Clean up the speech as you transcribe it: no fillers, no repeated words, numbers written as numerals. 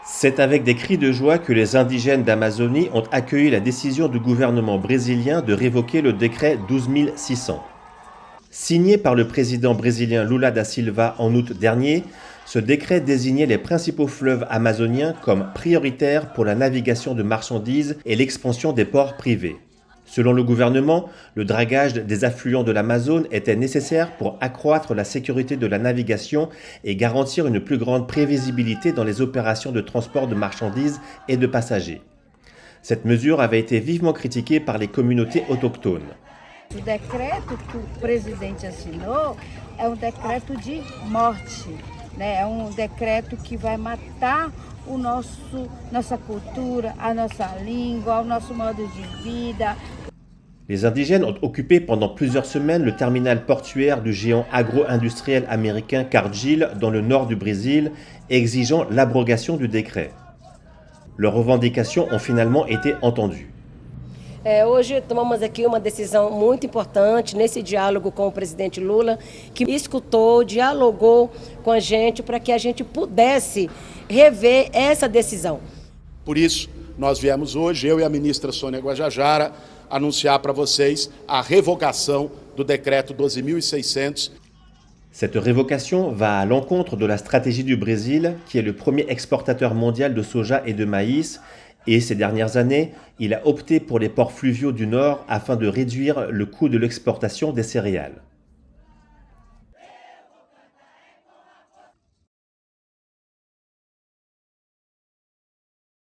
C'est avec des cris de joie que les indigènes d'Amazonie ont accueilli la décision du gouvernement brésilien de révoquer le décret 12 600. Signé par le président brésilien Lula da Silva en août dernier, ce décret désignait les principaux fleuves amazoniens comme prioritaires pour la navigation de marchandises et l'expansion des ports privés. Selon le gouvernement, le dragage des affluents de l'Amazone était nécessaire pour accroître la sécurité de la navigation et garantir une plus grande prévisibilité dans les opérations de transport de marchandises et de passagers. Cette mesure avait été vivement critiquée par les communautés autochtones. O decreto que o presidente assinou é decreto de morte, né? É decreto que vai matar nossa cultura, a nossa língua, o nosso modo de vida. Les indigènes ont occupé pendant plusieurs semaines le terminal portuaire du géant agro-industriel américain Cargill dans le nord du Brésil, exigeant l'abrogation du décret. Leurs revendications ont finalement été entendues. Hoje tomamos aqui uma decisão muito importante nesse diálogo com o presidente Lula, que escutou, dialogou com a gente para que a gente pudesse rever essa decisão. Por isso, nós viemos hoje, eu e a ministra Sônia Guajajara, anunciar para vocês a revogação do decreto 12.600. Cette révocation va à l'encontre de la stratégie du Brésil, qui est le premier exportateur mondial de soja et de maïs, et ces dernières années, il a opté pour les ports fluviaux du Nord afin de réduire le coût de l'exportation des céréales.